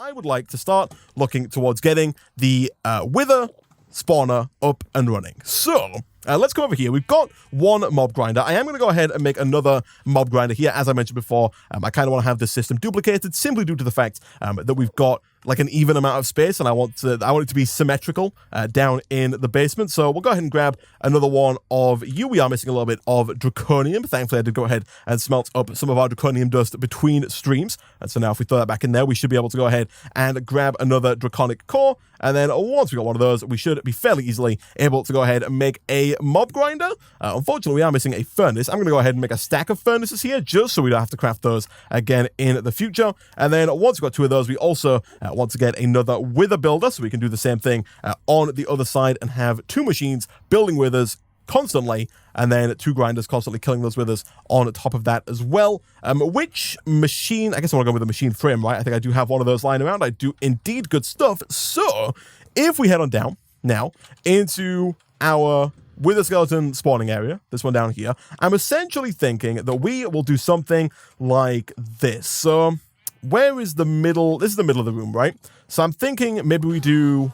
I would like to start looking towards getting the Wither spawner up and running. So let's come over here. We've got one mob grinder. I am going to go ahead and make another mob grinder here. As I mentioned before, I kind of want to have this system duplicated simply due to the fact that we've got like an even amount of space, and I want it to be symmetrical down in the basement. So we'll go ahead and grab another one of you. We are missing a little bit of Draconium. Thankfully, I did go ahead and smelt up some of our Draconium dust between streams. And so now if we throw that back in there, we should be able to go ahead and grab another Draconic core. And then once we got one of those, we should be fairly easily able to go ahead and make a mob grinder. Unfortunately, we are missing a furnace. I'm going to go ahead and make a stack of furnaces here just so we don't have to craft those again in the future. And then once we've got two of those, we also want to get another wither builder so we can do the same thing on the other side and have two machines building withers constantly, and then two grinders constantly killing those withers on top of that as well. Which machine? I guess I want to go with the machine frame, right? I think I do have one of those lying around. I do indeed. Good stuff. So if we head on down now into our wither skeleton spawning area, this one down here, I'm essentially thinking that we will do something like this. So where is the middle? This is the middle of the room, right? So I'm thinking maybe we do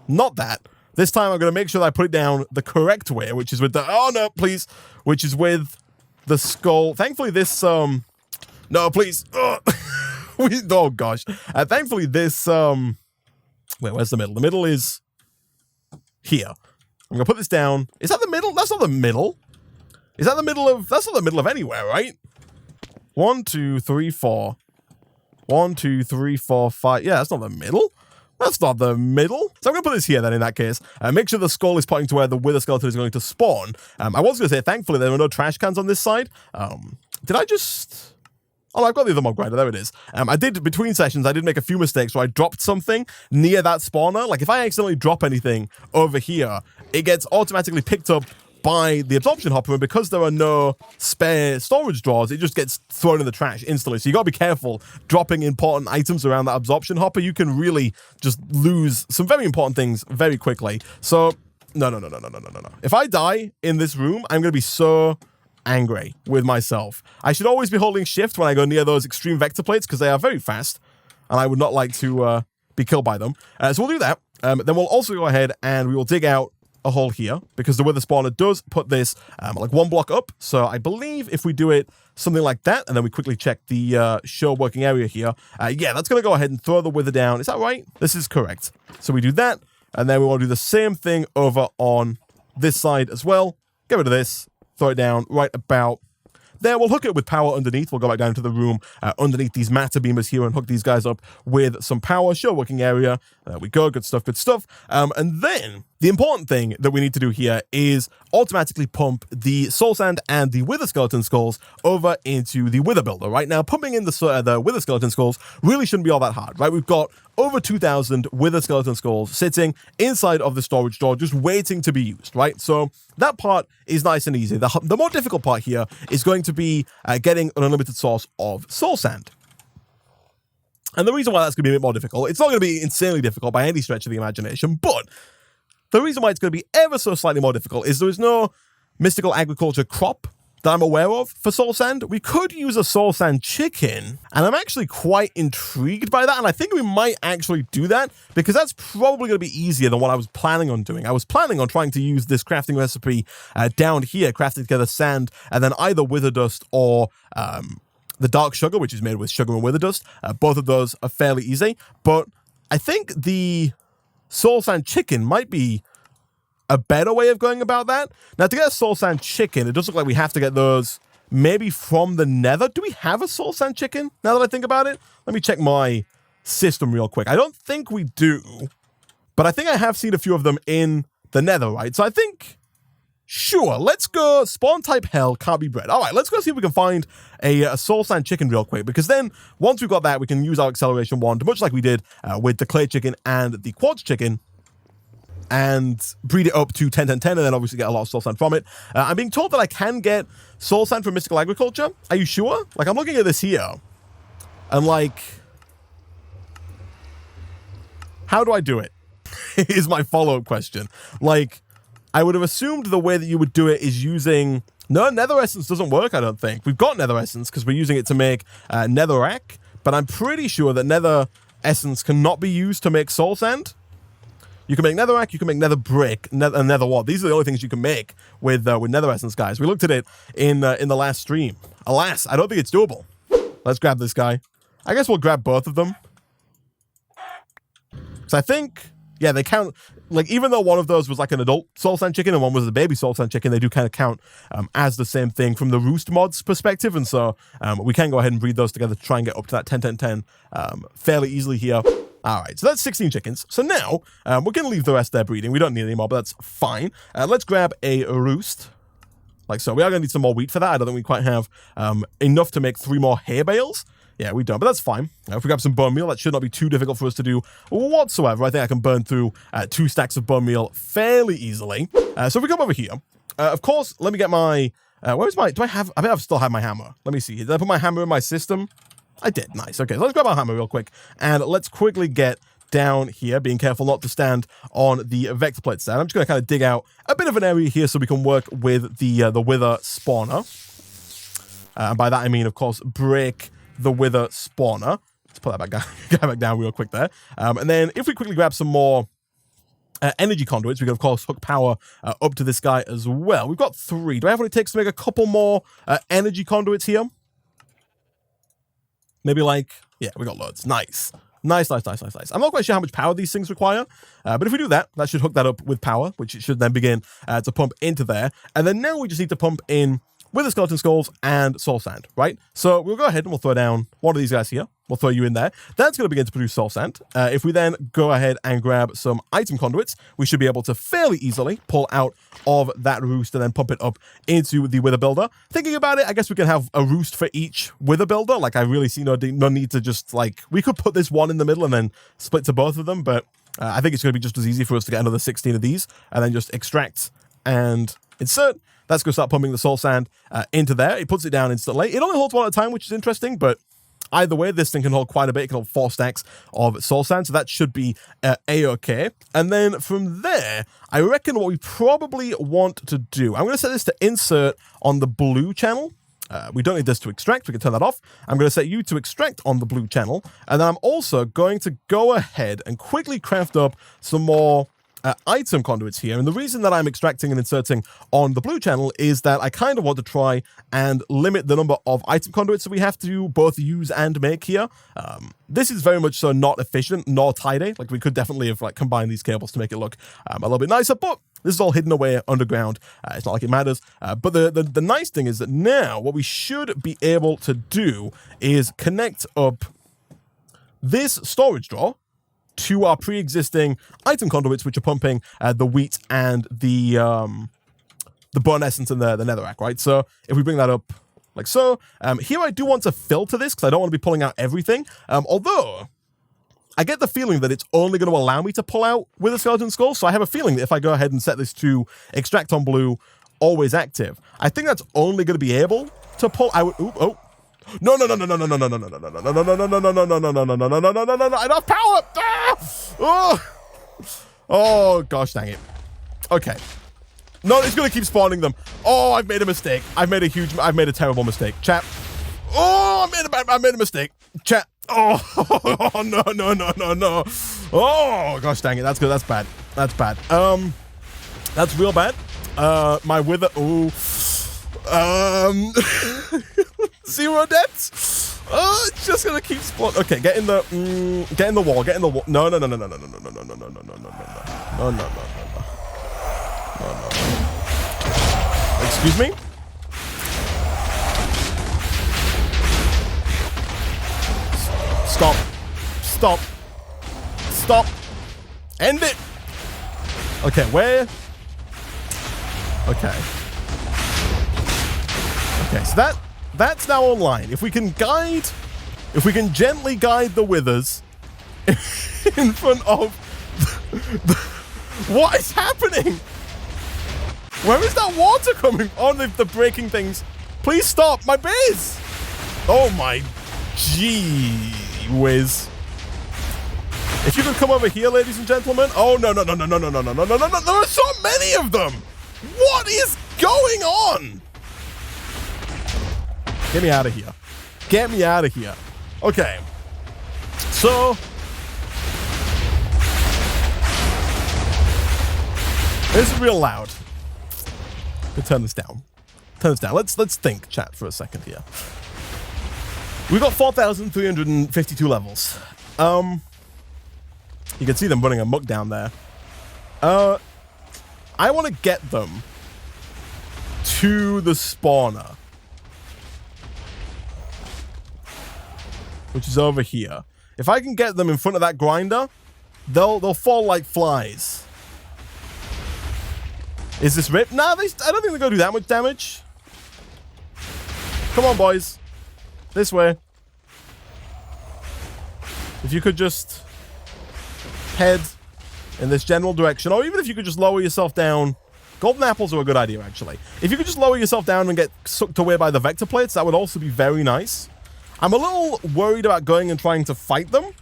not that. This time I'm going to make sure that I put it down the correct way, which is with the, oh no, please, which is with the skull. Thankfully this, no, please. Oh gosh. Thankfully this, wait, where's the middle? The middle is here. I'm going to put this down. Is that the middle? That's not the middle. Is that the middle of, that's not the middle of anywhere, right? 1, 2, 3, 4. 1, 2, 3, 4, 5. Yeah, that's not the middle. That's not the middle. So I'm going to put this here then in that case. Make sure the skull is pointing to where the wither skeleton is going to spawn. I was going to say, thankfully, there were no trash cans on this side. Did I just... Oh, I've got the other mob grinder. There it is. I did, between sessions, I did make a few mistakes where I dropped something near that spawner. Like, if I accidentally drop anything over here, it gets automatically picked up by the absorption hopper, and because there are no spare storage drawers, it just gets thrown in the trash instantly. So you got to be careful dropping important items around that absorption hopper. You can really just lose some very important things very quickly. So no. If I die in this room, I'm going to be so angry with myself. I should always be holding shift when I go near those extreme vector plates because they are very fast, and I would not like to be killed by them. So we'll do that. Then we'll also go ahead and we will dig out a hole here because the wither spawner does put this like one block up. So I believe if we do it something like that, and then we quickly check the show working area here, yeah, that's going to go ahead and throw the wither down. Is that right? This is correct. So we do that, and then we want to do the same thing over on this side as well. Get rid of this, throw it down right about there. We'll hook it with power underneath. We'll go back down to the room underneath these matter beamers here and hook these guys up with some power. Show working area. There we go. Good stuff, good stuff. And then the important thing that we need to do here is automatically pump the soul sand and the wither skeleton skulls over into the wither builder. Right now, pumping in the wither skeleton skulls really shouldn't be all that hard, right? We've got over 2,000 wither skeleton skulls sitting inside of the storage door, just waiting to be used, right? So that part is nice and easy. The more difficult part here is going to be getting an unlimited source of soul sand. And the reason why that's going to be a bit more difficult, it's not going to be insanely difficult by any stretch of the imagination, but the reason why it's going to be ever so slightly more difficult is there is no mystical agriculture crop that I'm aware of for soul sand. We could use a soul sand chicken, and I'm actually quite intrigued by that, and I think we might actually do that, because that's probably going to be easier than what I was planning on doing. I was planning on trying to use this crafting recipe down here, crafting together sand, and then either wither dust or the dark sugar, which is made with sugar and wither dust. Both of those are fairly easy, but I think the soul sand chicken might be a better way of going about that. Now, to get a soul sand chicken, it does look like we have to get those maybe from the nether. Do we have a soul sand chicken, now that I think about it? Let me check my system real quick. I don't think we do, but I think I have seen a few of them in the nether, right? So I think, sure, let's go spawn type hell, can't be bred. All right, let's go see if we can find a soul sand chicken real quick, because then once we've got that, we can use our acceleration wand, much like we did with the clay chicken and the quartz chicken, and breed it up to 10, 10, 10, and then obviously get a lot of soul sand from it. I'm being told that I can get soul sand from mystical agriculture. Are you sure? Like, I'm looking at this here, and like, how do I do it? Is my follow-up question. Like, I would have assumed the way that you would do it is using... No, nether essence doesn't work, I don't think. We've got nether essence because we're using it to make netherrack, but I'm pretty sure that nether essence cannot be used to make soul sand. You can make netherrack, you can make nether brick, and nether wart. These are the only things you can make with nether essence, guys. We looked at it in the last stream. Alas, I don't think it's doable. Let's grab this guy. I guess we'll grab both of them. So I think, yeah, they count, like, even though one of those was like an adult soul sand chicken and one was a baby soul sand chicken, they do kind of count as the same thing from the roost mods perspective. And so we can go ahead and breed those together to try and get up to that 10-10-10 fairly easily here. All right, so that's 16 chickens. So now we're going to leave the rest there breeding. We don't need any more, but that's fine. Let's grab a roost. Like so. We are going to need some more wheat for that. I don't think we quite have enough to make 3 more hay bales. Yeah, we don't, but that's fine. If we grab some bone meal, that should not be too difficult for us to do whatsoever. I think I can burn through 2 stacks of bone meal fairly easily. So if we come over here, of course, let me get my... where's my... I think I still have my hammer. Let me see. Did I put my hammer in my system? I did. Nice. Okay, so let's grab our hammer real quick, and let's quickly get down here, being careful not to stand on the vector plate stand. I'm just going to kind of dig out a bit of an area here so we can work with the wither spawner. And by that I mean, of course, break the wither spawner. Let's put that back down real quick there. And then if we quickly grab some more energy conduits, we can, of course, hook power up to this guy as well. We've got 3. Do I have what it takes to make a couple more energy conduits here? Maybe like, yeah, we got loads. Nice. Nice. I'm not quite sure how much power these things require, but if we do that, that should hook that up with power, which it should then begin to pump into there. And then now we just need to pump in with the skeleton skulls and soul sand, right? So we'll go ahead and we'll throw down one of these guys here. We'll throw you in there. That's going to begin to produce soul sand. If we then go ahead and grab some item conduits, we should be able to fairly easily pull out of that roost and then pump it up into the wither builder. Thinking about it, I guess we can have a roost for each wither builder. Like, I really see no need to just, like, we could put this one in the middle and then split to both of them, but I think it's going to be just as easy for us to get another 16 of these and then just extract and insert. That's going to start pumping the soul sand into there. It puts it down instantly. It only holds 1 at a time, which is interesting, but either way, this thing can hold quite a bit. It can hold 4 stacks of soul sand, so that should be A-okay. And then from there, I reckon what we probably want to do, I'm going to set this to insert on the blue channel. We don't need this to extract. We can turn that off. I'm going to set you to extract on the blue channel. And then I'm also going to go ahead and quickly craft up some more item conduits here. And the reason that I'm extracting and inserting on the blue channel is that I kind of want to try and limit the number of item conduits that we have to both use and make here. This is very much so not efficient nor tidy. Like, we could definitely have like combined these cables to make it look a little bit nicer, but this is all hidden away underground. It's not like it matters. But the nice thing is that now what we should be able to do is connect up this storage drawer to our pre-existing item conduits, which are pumping the wheat and the bone essence and the netherrack, right? So if we bring that up like so, here I do want to filter this because I don't want to be pulling out everything. Although I get the feeling that it's only going to allow me to pull out with a skeleton skull. So I have a feeling that if I go ahead and set this to extract on blue, always active, I think that's only going to be able to pull out. Oh. No, enough power! Oh, gosh dang it. Okay. No, it's going to keep spawning them. Oh, I've made a mistake. I've made a terrible mistake. Chat. Oh, I made a mistake. Chat. Oh, no. Oh, gosh dang it. That's good. That's bad. That's real bad. My wither. Ooh. 0 deaths. Oh, it's just gonna keep spawning. Okay, get in the wall. No. Excuse me. Stop. End it. Okay, where? Okay, so that's now online. If we can gently guide the withers in front of what is happening? Where is that water coming? Oh, the breaking things. Please stop my base. Oh my gee whiz. If you could come over here, ladies and gentlemen. Oh no. There are so many of them. What is going on? Get me out of here. Okay. So, This is real loud. We'll turn this down. Turn this down. Let's think, chat, for a second here. We've got 4,352 levels. You can see them running amok down there. I want to get them to the spawner, which is over here. If I can get them in front of that grinder, they'll fall like flies. Is this rip? Nah, I don't think they're gonna do that much damage. Come on, boys. This way. If you could just head in this general direction, or even if you could just lower yourself down. Golden apples are a good idea, actually. If you could just lower yourself down and get sucked away by the vector plates, that would also be very nice. I'm a little worried about going and trying to fight them,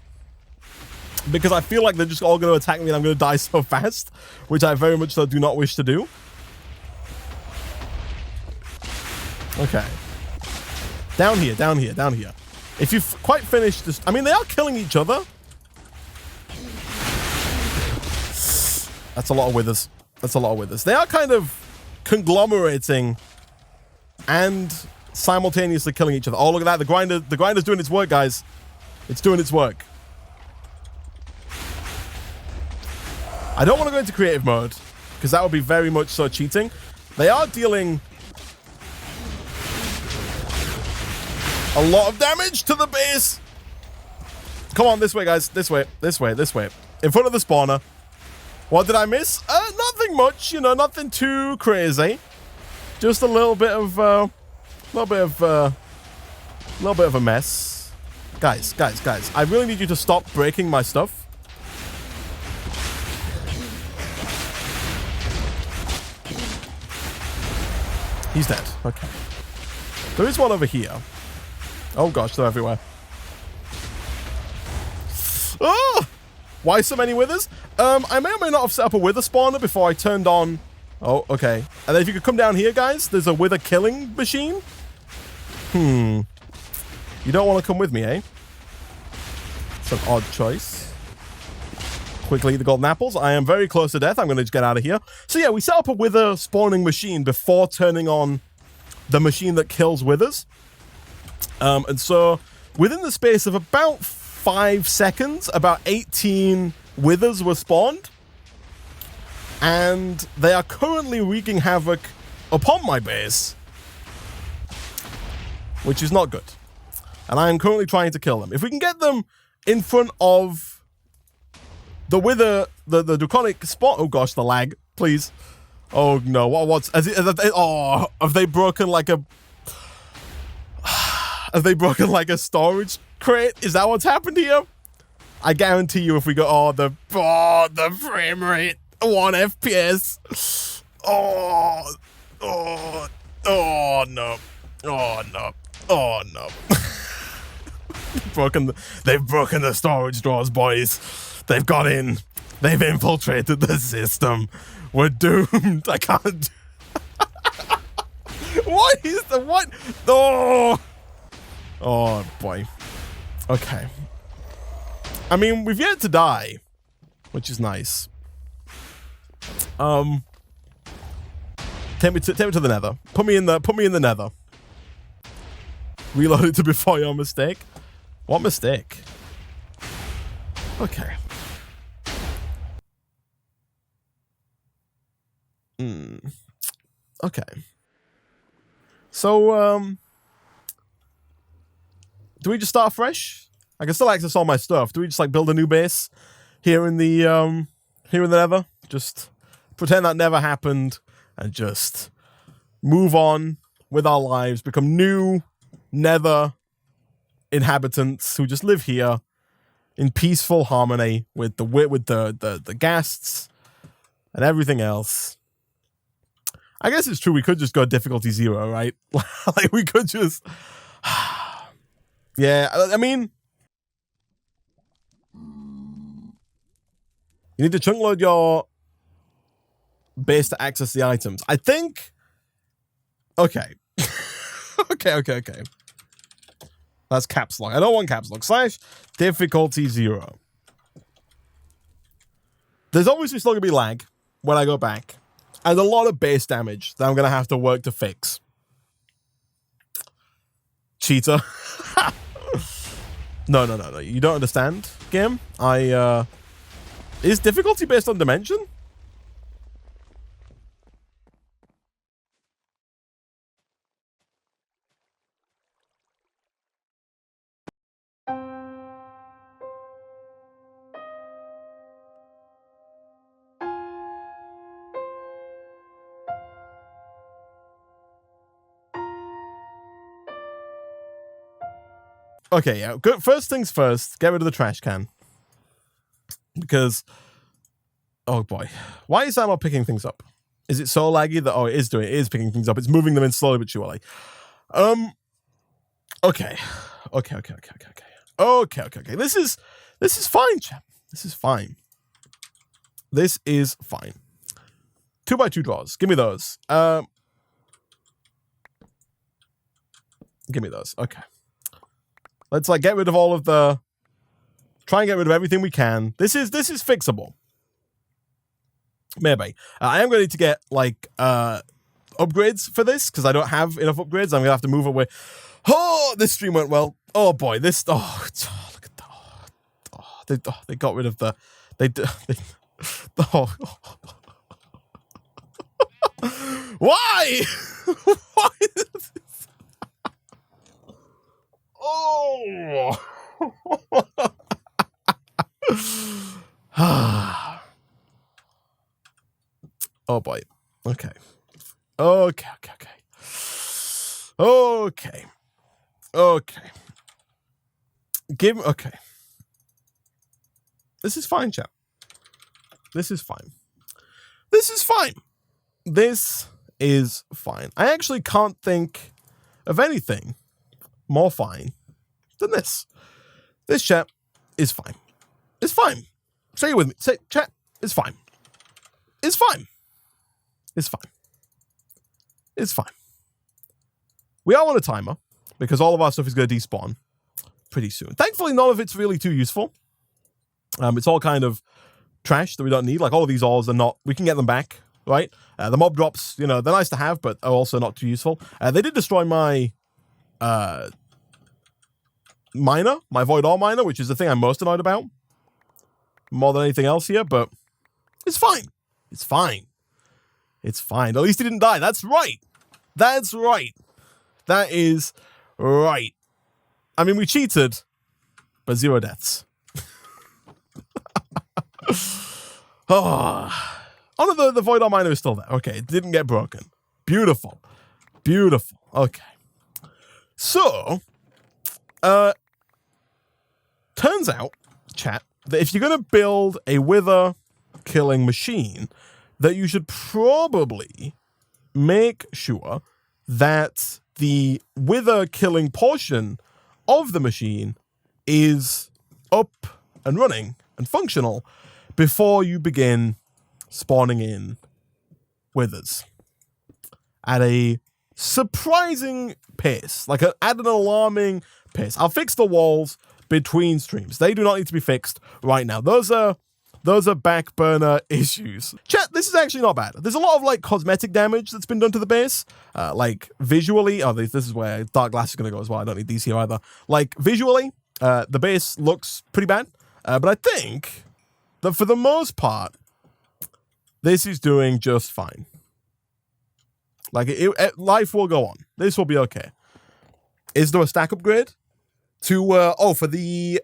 because I feel like they're just all going to attack me and I'm going to die so fast, which I very much so do not wish to do. Okay. Down here, down here, down here. If you've quite finished this... I mean, they are killing each other. That's a lot of withers. That's a lot of withers. They are kind of conglomerating and simultaneously killing each other. Oh, look at that. The grinder's doing its work, guys. It's doing its work. I don't want to go into creative mode, because that would be very much so cheating. They are dealing a lot of damage to the base. Come on, this way, guys. This way, this way, this way. In front of the spawner. What did I miss? Nothing much, you know, nothing too crazy. Just a little bit of a mess. Guys, I really need you to stop breaking my stuff. He's dead. Okay. There is one over here. Oh gosh, they're everywhere. Oh! Why so many withers? I may or may not have set up a wither spawner before I turned on... Oh, okay. And then if you could come down here, guys, there's a wither killing machine. You don't want to come with me, eh? It's an odd choice. Quickly, the golden apples. I am very close to death. I'm going to just get out of here. So yeah, we set up a wither spawning machine before turning on the machine that kills withers. And so within the space of about 5 seconds, about 18 withers were spawned, and they are currently wreaking havoc upon my base, which is not good. And I am currently trying to kill them. If we can get them in front of the wither, the draconic spot. Oh gosh, the lag, please. Oh no, what's oh, have they broken like a storage crate? Is that what's happened here? I guarantee you if we go, the frame rate, 1 FPS. Oh no. They've broken the storage drawers, boys. They've got in. They've infiltrated the system. We're doomed. I can't. What is the what? Oh boy. Okay. I mean, we've yet to die, which is nice. Take me to the nether. Put me in the nether. Reload it to before your mistake. What mistake? Okay. Okay. So, do we just start fresh? I can still access all my stuff. Do we just like build a new base here in the nether? Just pretend that never happened and just move on with our lives, become new nether inhabitants who just live here in peaceful harmony with the guests and everything else. I guess it's true, we could just go difficulty 0, right? Like, we could just... Yeah, I mean... You need to chunk load your base to access the items. I think... Okay. Okay. That's caps lock. I don't want caps lock. / difficulty 0. There's obviously still going to be lag when I go back. and a lot of base damage that I'm going to have to work to fix. Cheater. No. You don't understand, game. Is difficulty based on dimension? Okay, yeah. Good. First things first, get rid of the trash can. Because, oh boy. Why is that not picking things up? Is it so laggy that, oh, it is picking things up. It's moving them in slowly but surely. Okay. This is fine, chap. This is fine. This is fine. 2x2 draws. Give me those. Give me those. Okay. Let's like get rid of all of the. Try and get rid of everything we can. This is fixable. Maybe. I am going to need to get like upgrades for this because I don't have enough upgrades. I'm gonna have to move away. Oh, this stream went well. Oh boy, this. Oh, look at that. They got rid of the. Oh. Why? Why? Oh. Oh boy. Okay. Okay. This is fine, chap. This is fine. I actually can't think of anything more fine than this. This, chap, is fine. It's fine. Say it with me. Say, chat, it's fine. It's fine. We are on a timer because all of our stuff is going to despawn pretty soon. Thankfully, none of it's really too useful. It's all kind of trash that we don't need. Like all of these ores are not. We can get them back, right? The mob drops, they're nice to have, but are also not too useful. They did destroy my miner, my void ore miner, which is the thing I'm most annoyed about, more than anything else here. But it's fine. At least he didn't die. That's right. That is right. I mean, we cheated, but 0 deaths. Oh, no, the void ore miner is still there. Okay, it didn't get broken. Beautiful. Okay. So, turns out, chat, that if you're going to build a wither killing machine, that you should probably make sure that the wither killing portion of the machine is up and running and functional before you begin spawning in withers at a surprising pace, like at an alarming pace. I'll fix the walls between streams. They do not need to be fixed right now. Those are back burner issues. Chat, this is actually not bad. There's a lot of like cosmetic damage that's been done to the base. Like visually, this is where dark glass is going to go as well. I don't need these here either. Like visually, the base looks pretty bad. But I think that for the most part, this is doing just fine. Like life will go on. This will be okay. Is there a stack upgrade to for the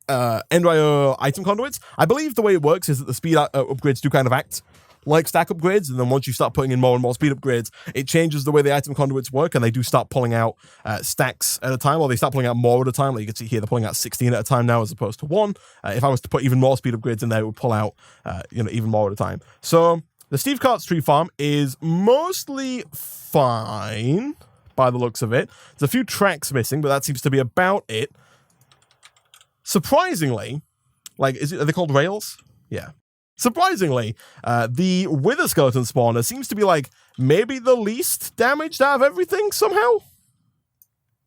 Endryo item conduits? I believe the way it works is that the speed upgrades do kind of act like stack upgrades, and then once you start putting in more and more speed upgrades, it changes the way the item conduits work, and they do start pulling out stacks at a time, or they start pulling out more at a time. Like you can see here, they're pulling out 16 at a time now as opposed to 1. If I was to put even more speed upgrades in there, it would pull out even more at a time. So the Steve Cart's tree farm is mostly fine by the looks of it. There's a few tracks missing, but that seems to be about it. Surprisingly, are they called rails? Yeah. Surprisingly, the Wither Skeleton spawner seems to be like maybe the least damaged out of everything somehow.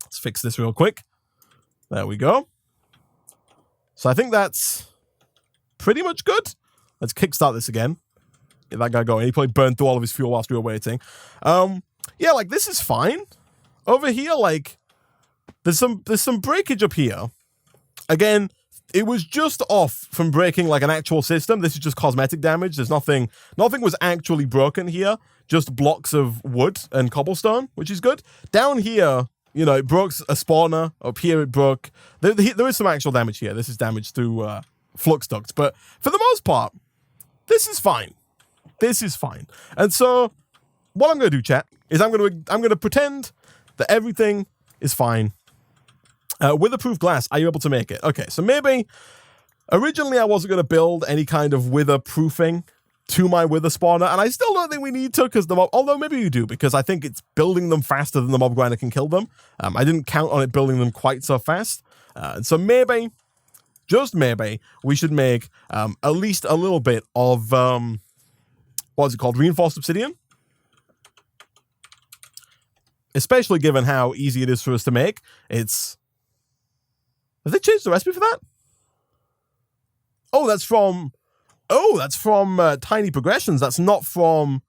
Let's fix this real quick. There we go. So I think that's pretty much good. Let's kickstart this again. Get that guy going. He probably burned through all of his fuel whilst we were waiting. Yeah, like, this is fine. Over here, like, there's some breakage up here. Again, it was just off from breaking, like, an actual system. This is just cosmetic damage. There's nothing was actually broken here. Just blocks of wood and cobblestone, which is good. Down here, you know, it broke a spawner. Up here, it broke. There is some actual damage here. This is damage through flux ducts. But for the most part, this is fine. This is fine. And so, what I'm going to do, chat, is I'm going to pretend that everything is fine. Witherproof glass, are you able to make it? Okay, so maybe originally I wasn't going to build any kind of witherproofing to my wither spawner, and I still don't think we need to, because the mob, although maybe you do, because I think it's building them faster than the mob grinder can kill them. I didn't count on it building them quite so fast. And so maybe, just maybe, we should make at least a little bit of, what is it called? Reinforced obsidian? Especially given how easy it is for us to make. Have they changed the recipe for that? Oh, that's from Tiny Progressions. That's not from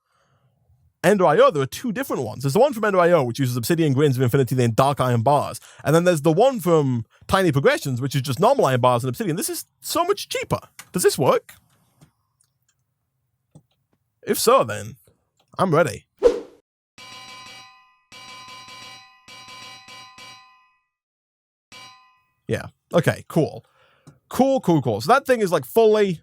Ender.io. There are two different ones. There's the one from Ender.io, which uses obsidian grains of infinity, then dark iron bars. And then there's the one from Tiny Progressions, which is just normal iron bars and obsidian. This is so much cheaper. Does this work? If so, then I'm ready. Yeah. Okay, cool. Cool. So that thing is like fully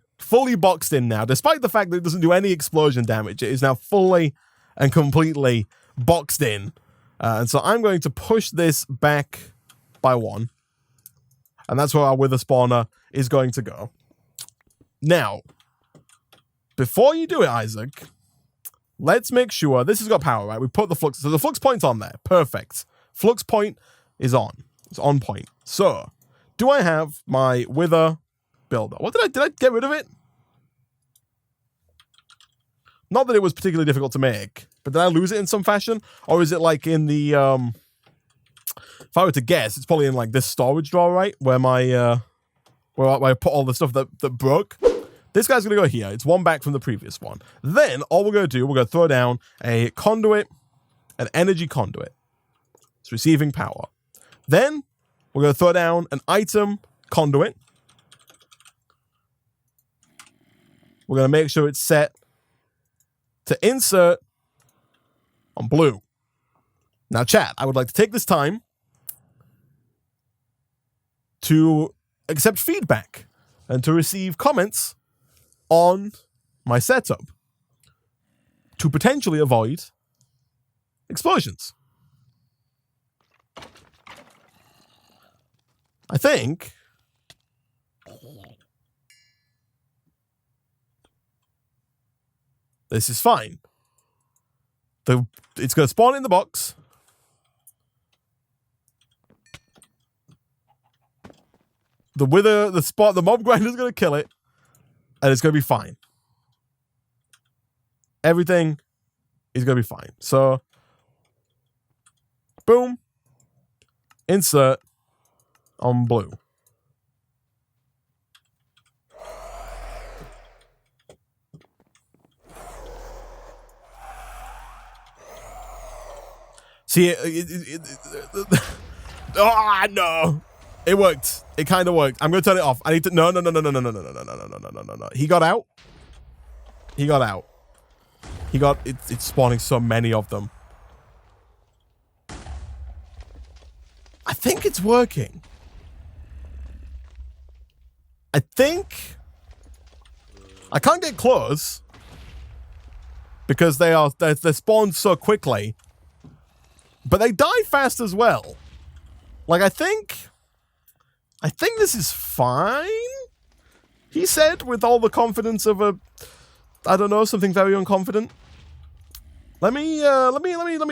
boxed in now. Despite the fact that it doesn't do any explosion damage, it is now fully and completely boxed in. And so I'm going to push this back by 1. And that's where our wither spawner is going to go. Now, before you do it, Isaac, let's make sure this has got power, right? We put the flux, so the flux point's on there. Perfect. Flux point is on. It's on point. So, do I have my wither builder? What did I get rid of it? Not that it was particularly difficult to make, but did I lose it in some fashion? Or is it like in the, if I were to guess, it's probably in like this storage drawer, right? Where my, where I put all the stuff that broke. This guy's going to go here. It's one back from the previous one. Then, all we're going to do, we're going to throw down a conduit, an energy conduit. It's receiving power. Then, we're going to throw down an item conduit. We're going to make sure it's set to insert on blue. Now, chat, I would like to take this time to accept feedback and to receive comments on my setup to potentially avoid explosions. I think this is fine. It's going to spawn in the box. The mob grinder is going to kill it, and it's going to be fine. Everything is going to be fine. So, boom, insert on blue. See, oh, no. It worked. It kind of worked. I'm going to turn it off. I need to... No. He got out. He got out. He got... It's spawning so many of them. I think it's working. I think... I can't get close. Because they're spawned so quickly. But they die fast as well. Like, I think this is fine, he said, with all the confidence of a, I don't know, something very unconfident. Let me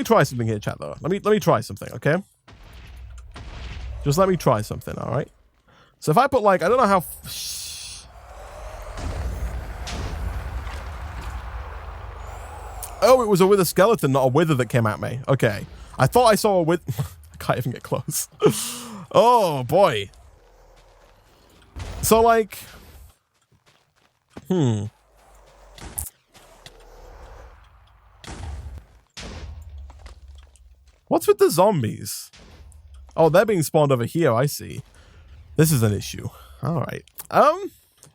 try something here, chat, though. Let me try something, okay? Just let me try something, all right? So if I put, like, I don't know how... Oh, it was a wither skeleton, not a wither that came at me. Okay. I thought I saw a wither... I can't even get close. Oh, boy. So, like... What's with the zombies? Oh, they're being spawned over here, I see. This is an issue. All right.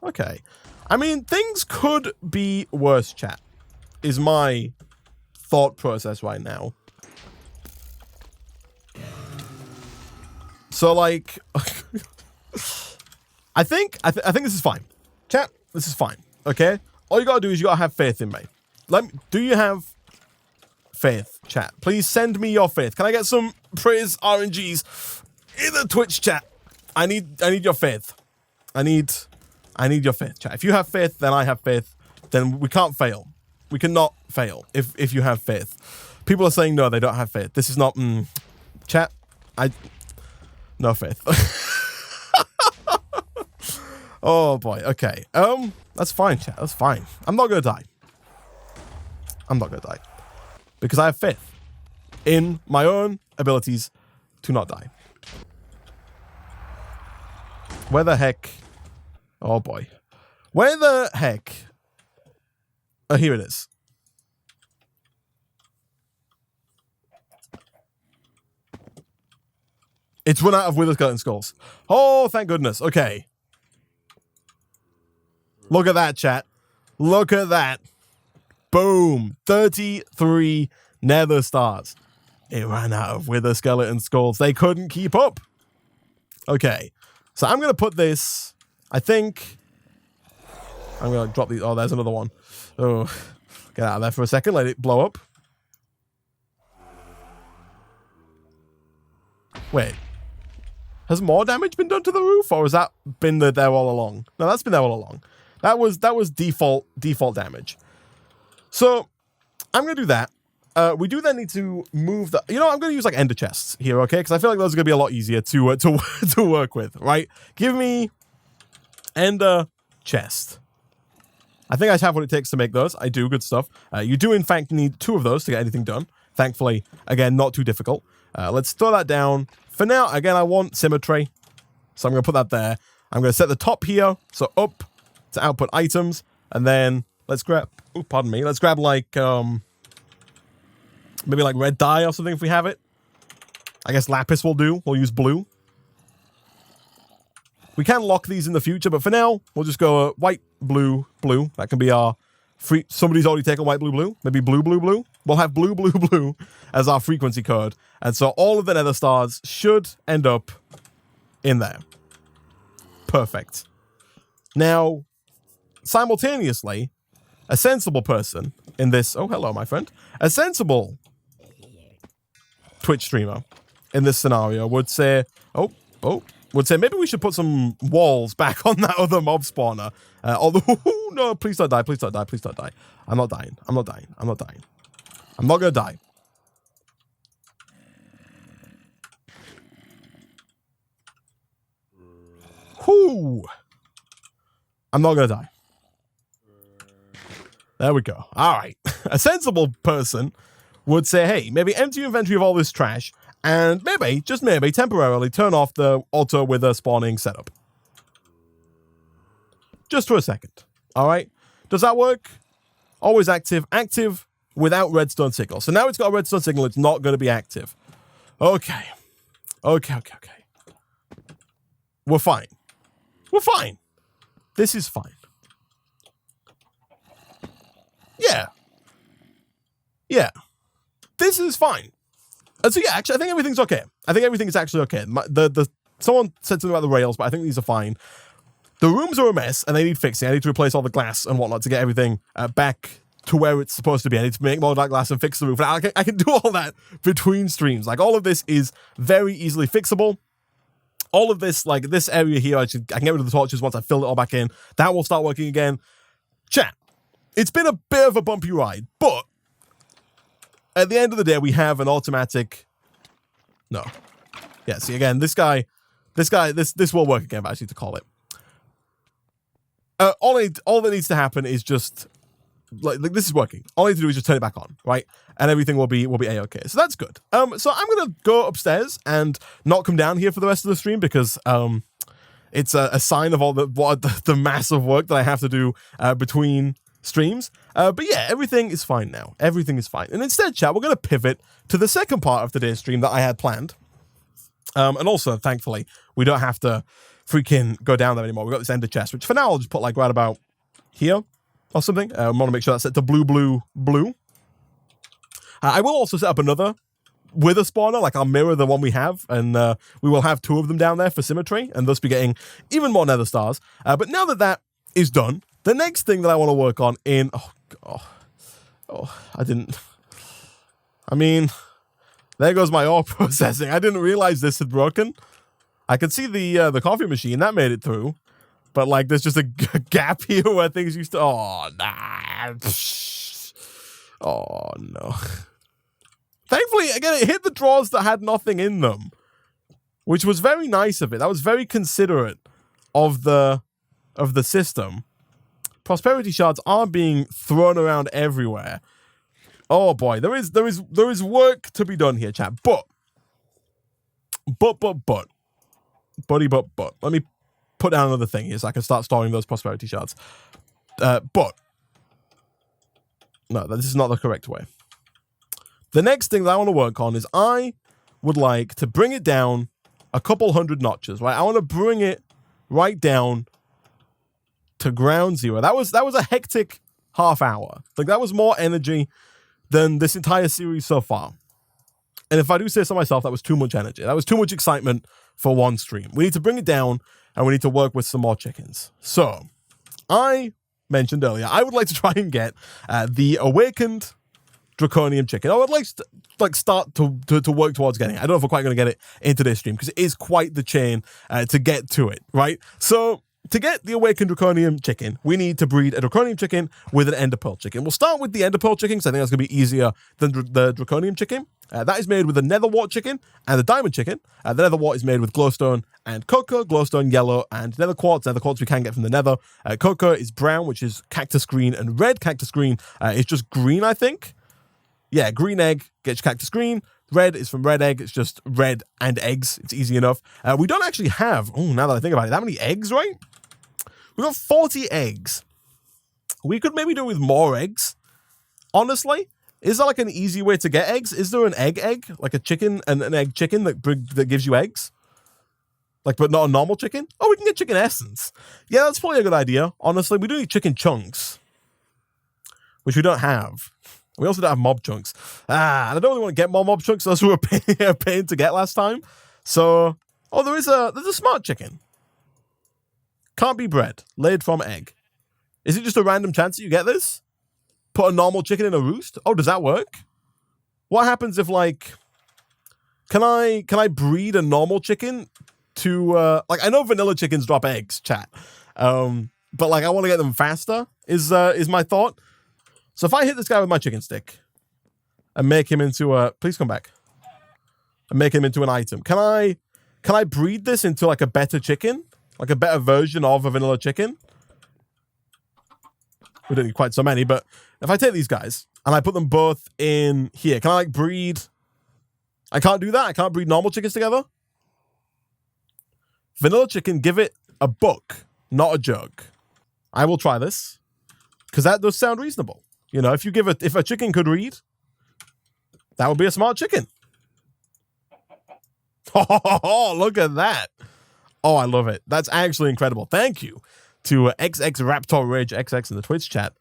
Okay. I mean, things could be worse, chat, is my thought process right now. So, like, I think this is fine. Chat, this is fine, okay? All you gotta do is you gotta have faith in me. Do you have faith, chat? Please send me your faith. Can I get some praise RNGs in the Twitch chat? I need your faith. I need your faith, chat. If you have faith, then I have faith. Then we can't fail. We cannot fail if you have faith. People are saying no, they don't have faith. This is not chat. No faith. Oh boy. Okay. That's fine, chat. That's fine. I'm not gonna die. I'm not gonna die because I have faith in my own abilities to not die. Where the heck? Oh boy. Where the heck? Oh, here it is. It's run out of wither skeleton skulls. Oh, thank goodness. Okay. Look at that, chat. Look at that. Boom. 33 nether stars. It ran out of wither skeleton skulls. They couldn't keep up. Okay. So I'm going to put this, I think, I'm going to drop these. Oh, there's another one. Oh, get out of there for a second. Let it blow up. Wait. Has more damage been done to the roof, or has that been there all along? No, that's been there all along. That was default damage. So I'm going to do that. We do then need to move the... You know, I'm going to use like ender chests here, okay? Because I feel like those are going to be a lot easier to work with, right? Give me ender chest. I think I have what it takes to make those. I do. Good stuff. You do, in fact, need 2 of those to get anything done. Thankfully, again, not too difficult. Let's throw that down. For now, again, I want symmetry. So I'm going to put that there. I'm going to set the top here. So up to output items. And then let's grab... Oh, pardon me. Let's grab like... maybe like red dye or something if we have it. I guess lapis will do. We'll use blue. We can lock these in the future, but for now, we'll just go white, blue, blue. That can be our free... Somebody's already taken white, blue, blue. Maybe blue, blue, blue. We'll have blue, blue, blue as our frequency code. And so all of the nether stars should end up in there. Perfect. Now, simultaneously, a sensible person in this... Oh, hello, my friend. A sensible Twitch streamer in this scenario would say... would say maybe we should put some walls back on that other mob spawner. Although, no, please don't die, please don't die, please don't die. I'm not dying, I'm not dying, I'm not dying. I'm not gonna die. Whoo! I'm not gonna die. There we go. All right. A sensible person would say, hey, maybe empty your inventory of all this trash and maybe, just maybe, temporarily turn off the auto wither spawning setup. Just for a second. All right. Does that work? Always active. Active without redstone signal. So now it's got a redstone signal. It's not going to be active. Okay. Okay. We're fine. We're fine. This is fine. Yeah. This is fine. So yeah, actually, I think everything's okay. I think everything is actually okay. Someone said something about the rails, but I think these are fine. The rooms are a mess, and they need fixing. I need to replace all the glass and whatnot to get everything back to where it's supposed to be. I need to make more of that glass and fix the roof. And I can do all that between streams. Like, all of this is very easily fixable. All of this, like this area here, I can get rid of the torches once I fill it all back in. That will start working again. Chat, it's been a bit of a bumpy ride, but at the end of the day, we have an automatic... No. Yeah, see, again, this will work again, but I just need to call it. All that needs to happen is just... Like this is working. All I need to do is just turn it back on, right? And everything will be a-okay. So that's good. So I'm going to go upstairs and not come down here for the rest of the stream because it's a sign of all the massive work that I have to do between streams. But yeah, everything is fine now. Everything is fine. And instead, chat, we're going to pivot to the second part of today's stream that I had planned. And also, thankfully, we don't have to freaking go down there anymore. We've got this ender chest, which for now I'll just put like right about here or something. I want to make sure that's set to blue, blue, blue. I will also set up another wither spawner, like I'll mirror the one we have, and we will have 2 of them down there for symmetry, and thus be getting even more nether stars. But now that that is done, the next thing that I want to work on in... I mean, there goes my ore processing. I didn't realize this had broken. I could see the coffee machine. That made it through. But, like, there's just a gap here where things used to... Oh, nah. Oh, no. Thankfully, again, it hit the drawers that had nothing in them, which was very nice of it. That was very considerate of the system. Prosperity shards are being thrown around everywhere. Oh boy, there is work to be done here, chat. But. Let me put down another thing here so I can start storing those prosperity shards. But no, this is not the correct way. The next thing that I want to work on is I would like to bring it down a couple hundred notches, right? I want to bring it right down to ground zero. That was a hectic half hour. Like, that was more energy than this entire series so far. And if I do say so myself, that was too much energy. That was too much excitement for one stream. We need to bring it down, and we need to work with some more chickens. So, I mentioned earlier, I would like to try and get the awakened Draconium chicken. I would like start to work towards getting it. I don't know if we're quite going to get it in today's stream because it is quite the chain to get to it, right? So to get the awakened Draconium chicken, we need to breed a Draconium chicken with an ender pearl chicken. We'll start with the ender pearl chicken because I think that's going to be easier than the Draconium chicken. That is made with the nether wart chicken and the diamond chicken. The nether wart is made with glowstone and cocoa, glowstone yellow, and nether quartz. Nether quartz we can get from the nether. Cocoa is brown, which is cactus green, and red cactus green is just green, I think. Yeah, green egg gets cactus green. Red is from red egg. It's just red and eggs. It's easy enough. We don't actually have, now that I think about it, that many eggs, right? We've got 40 eggs. We could maybe do with more eggs. Honestly, is there like an easy way to get eggs? Is there an egg? Like a chicken and an egg chicken that gives you eggs? Like, but not a normal chicken? Oh, we can get chicken essence. Yeah, that's probably a good idea. Honestly, we do need chicken chunks, which we don't have. We also don't have mob chunks. And I don't really want to get more mob chunks. Those were a pain to get last time. So, there's a smart chicken. Can't be bred. Laid from egg. Is it just a random chance that you get this? Put a normal chicken in a roost? Oh, does that work? What happens if, like... Can I breed a normal chicken to... I know vanilla chickens drop eggs, chat. But, like, I want to get them faster, is my thought. So if I hit this guy with my chicken stick and make him into a... Please come back. And make him into an item. Can I breed this into like a better chicken? Like a better version of a vanilla chicken? We don't need quite so many, but if I take these guys and I put them both in here, can I like breed... I can't do that? I can't breed normal chickens together? Vanilla chicken, give it a book, not a jug. I will try this. Because that does sound reasonable. You know, if a chicken could read, that would be a smart chicken. Oh, look at that. Oh, I love it. That's actually incredible. Thank you to XX Raptor Rage XX in the Twitch chat.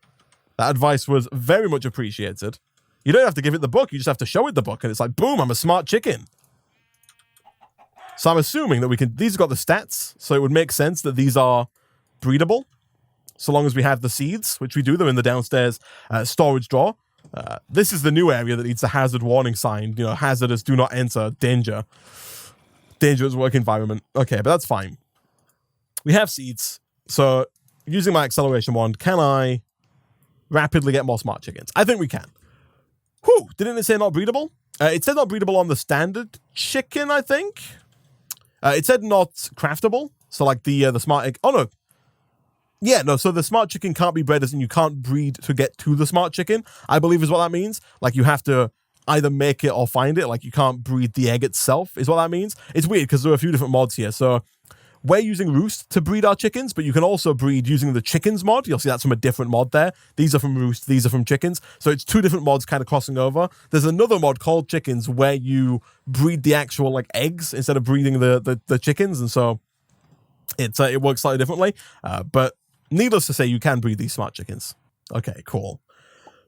That advice was very much appreciated. You don't have to give it the book. You just have to show it the book. And it's like, boom, I'm a smart chicken. So I'm assuming that these have got the stats. So it would make sense that these are breedable. So long as we have the seeds, which we do, them in the downstairs storage drawer. This is the new area that needs the hazard warning sign. You know, hazardous, do not enter, danger. Dangerous work environment. Okay, but that's fine. We have seeds. So using my acceleration wand, can I rapidly get more smart chickens? I think we can. Whew, didn't it say not breedable? It said not breedable on the standard chicken, I think. It said not craftable. So like the smart egg. Oh, no. Yeah, no, so the smart chicken can't be bred as in you can't breed to get to the smart chicken, I believe is what that means. Like, you have to either make it or find it. Like, you can't breed the egg itself is what that means. It's weird because there are a few different mods here. So we're using Roost to breed our chickens, but you can also breed using the chickens mod. You'll see that's from a different mod there. These are from Roost, these are from chickens. So it's two different mods kind of crossing over. There's another mod called chickens where you breed the actual like eggs instead of breeding the chickens. And so it works slightly differently. But needless to say, you can breed these smart chickens. Okay, cool.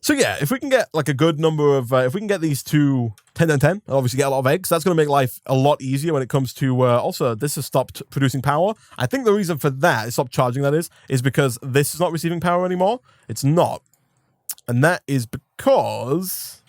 So yeah, if we can get like a good number of, if we can get these to 10 and 10, and obviously get a lot of eggs, that's going to make life a lot easier when it comes to, also this has stopped producing power. I think the reason for that, it stopped charging that is because this is not receiving power anymore. It's not. And that is because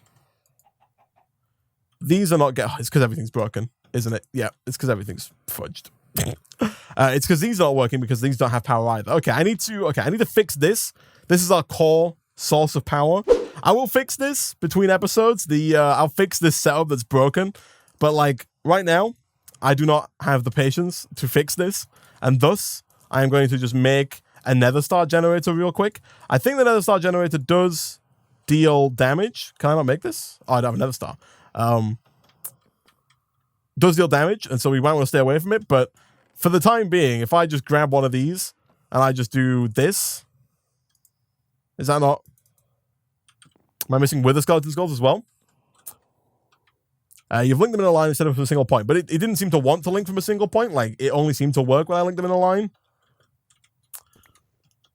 these are not it's because everything's broken, isn't it? Yeah, it's because everything's fudged. It's because these aren't working because these don't have power either. Okay, I need to fix this. This is our core source of power. I will fix this between episodes. I'll fix this setup that's broken, but like right now, I do not have the patience to fix this, and thus I am going to just make a Nether Star generator real quick. I think the Nether Star generator does deal damage. Can I not make this? Oh, I don't have a Nether Star. Does deal damage, and so we might want to stay away from it. But for the time being, if I just grab one of these and I just do this. Is that not? Am I missing Wither Skeleton Skulls as well? You've linked them in a line instead of from a single point, but it didn't seem to want to link from a single point. Like, it only seemed to work when I linked them in a line.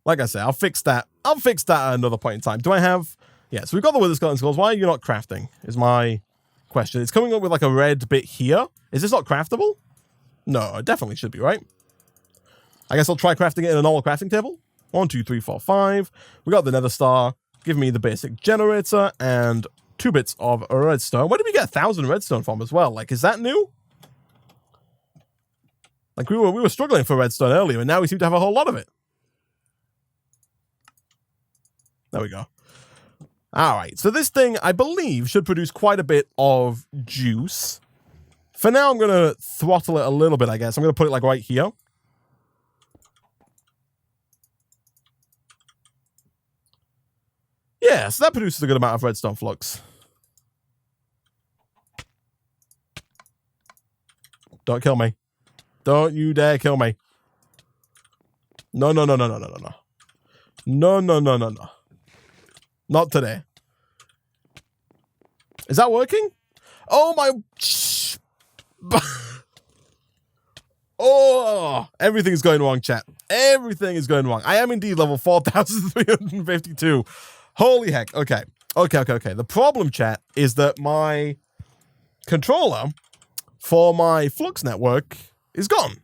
Like I say, I'll fix that. I'll fix that at another point in time. Do I have... Yeah, so we've got the Wither Skeleton Skulls. Why are you not crafting, is my question. It's coming up with like a red bit here. Is this not craftable? No, it definitely should be, right? I guess I'll try crafting it in a normal crafting table. 1, 2, 3, 4, 5. We got the Nether Star. Give me the basic generator and 2 bits of redstone. Where did we get 1,000 redstone from as well? Like, is that new? Like, we were struggling for redstone earlier, and now we seem to have a whole lot of it. There we go. All right, so this thing, I believe, should produce quite a bit of juice. For now, I'm going to throttle it a little bit, I guess. I'm going to put it, like, right here. Yeah, so that produces a good amount of redstone flux. Don't kill me. Don't you dare kill me. No, no, no, no, no, no, no, no. No, no, no, no, no. Not today. Is that working? Oh, my... Oh, everything is going wrong, chat. Everything is going wrong. I am indeed level 4,352. Holy heck. Okay. Okay. The problem, chat, is that my controller for my Flux network is gone.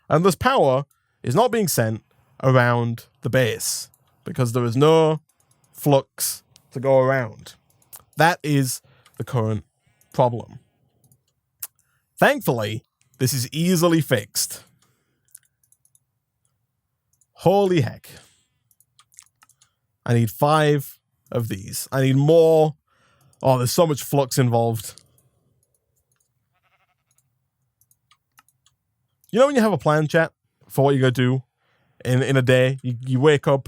And this power is not being sent around the base because there is no flux to go around. That is the current problem. Thankfully, this is easily fixed. Holy heck. I need 5 of these. I need more. Oh, there's so much flux involved. You know when you have a plan, chat, for what you're going to do in a day? You wake up,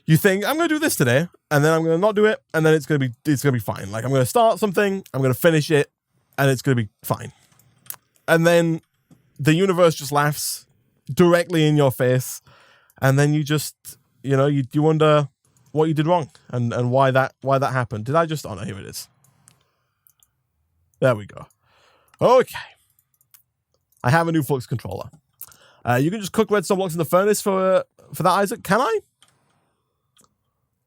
you think, I'm going to do this today, and then I'm going to not do it, and then it's going to be fine. Like, I'm going to start something, I'm going to finish it, and it's going to be fine. And then the universe just laughs directly in your face, and then you just, you know, you wonder what you did wrong and why that happened. Did I just... Oh, no, here it is. There we go. Okay. I have a new flux controller. You can just cook redstone blocks in the furnace for that, Isaac. Can I?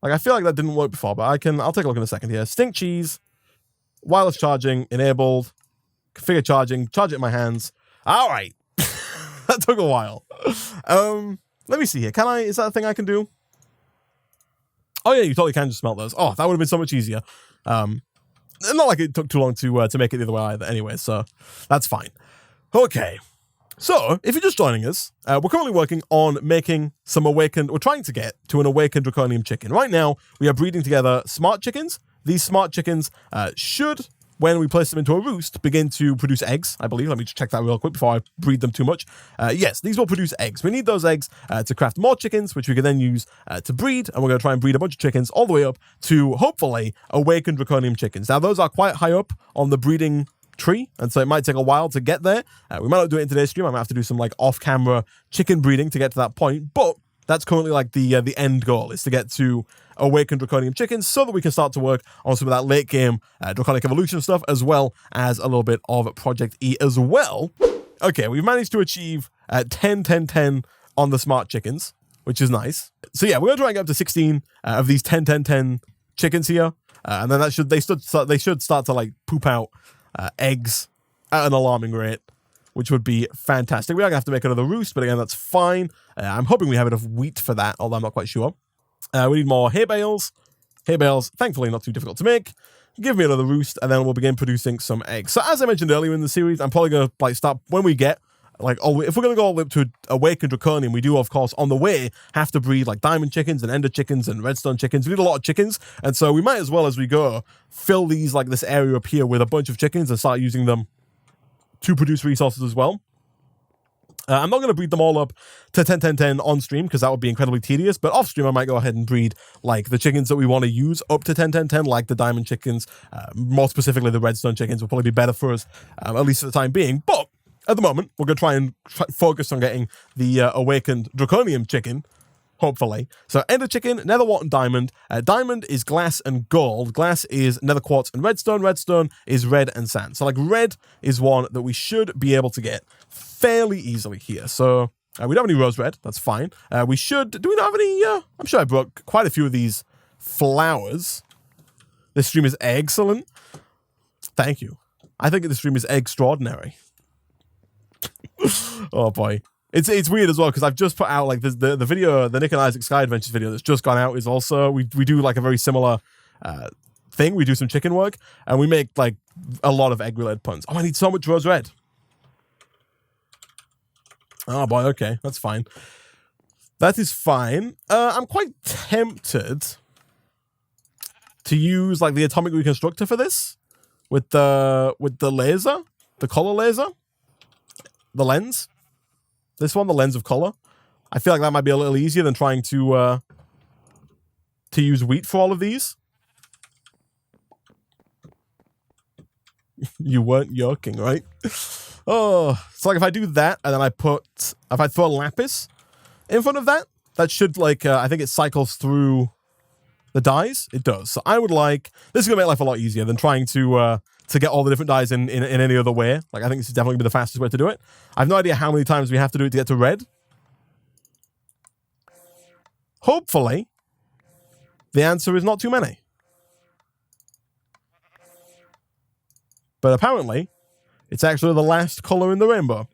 Like, I feel like that didn't work before, but I'll take a look in a second here. Stink cheese, wireless charging, enabled, configure charging, charge it in my hands. All right. That took a while. Let me see here. Can I... Is that a thing I can do? Oh, yeah, you totally can just smelt those. Oh, that would have been so much easier. Not like it took too long to make it the other way either anyway, so that's fine. Okay. So, if you're just joining us, we're currently working on making some awakened... We're trying to get to an awakened Draconium chicken. Right now, we are breeding together smart chickens. These smart chickens should, when we place them into a roost, begin to produce eggs, I believe. Let me just check that real quick before I breed them too much. Yes, these will produce eggs. We need those eggs to craft more chickens, which we can then use to breed, and we're going to try and breed a bunch of chickens all the way up to, hopefully, awakened Draconium chickens. Now, those are quite high up on the breeding tree, and so it might take a while to get there. We might not do it in today's stream. I might have to do some like off-camera chicken breeding to get to that point, but that's currently like the end goal, is to get to Awaken Draconium chickens so that we can start to work on some of that late game Draconic Evolution stuff, as well as a little bit of Project E as well. Okay, we've managed to achieve 10, 10, 10 on the smart chickens, which is nice. So yeah, we're going to try and get up to 16 of these 10, 10, 10 chickens here, and then they should start to like poop out eggs at an alarming rate, which would be fantastic. We are going to have to make another roost, but again, that's fine. I'm hoping we have enough wheat for that, although I'm not quite sure. We need more hay bales. Hay bales, thankfully, not too difficult to make. Give me another roost, and then we'll begin producing some eggs. So as I mentioned earlier in the series, I'm probably going to like start when we get like, if we're going to go all the way up to Awaken Draconium, we do, of course, on the way, have to breed like diamond chickens and ender chickens and redstone chickens. We need a lot of chickens, and so we might as well, as we go, fill these like this area up here with a bunch of chickens and start using them to produce resources as well. I'm not going to breed them all up to 10, 10, 10 on stream because that would be incredibly tedious, but off stream I might go ahead and breed like the chickens that we want to use up to 10, 10, 10, like the diamond chickens. More specifically, the redstone chickens will probably be better for us, at least for the time being. But at the moment, we're going to try and focus on getting the Awakened Draconium chicken, hopefully. So ender chicken, nether wart and diamond. Diamond is glass and gold. Glass is nether quartz and redstone. Redstone is red and sand. So like red is one that we should be able to get fairly easily here. So we don't have any rose red. That's fine. We should... Do we not have any... I'm sure I broke quite a few of these flowers. This stream is excellent. Thank you. I think this stream is extraordinary. Oh boy. It's weird as well because I've just put out like the video, the Nick and Isaac Sky Adventures video that's just gone out is also, we do like a very similar thing. We do some chicken work and we make like a lot of egg-related puns. Oh, I need so much rose red. Oh boy, okay, that's fine. That is fine. I'm quite tempted to use like the atomic reconstructor for this with the laser, the color laser, the lens. This one, the lens of color. I feel like that might be a little easier than trying to use wheat for all of these. You weren't yoking, right? Oh, it's like if I do that and then if I throw a lapis in front of that, that should like, I think it cycles through the dyes. It does. So I would like, this is going to make life a lot easier than trying to get all the different dyes in any other way. Like, I think this is definitely the fastest way to do it. I have no idea how many times we have to do it to get to red. Hopefully, the answer is not too many. But apparently, it's actually the last color in the rainbow.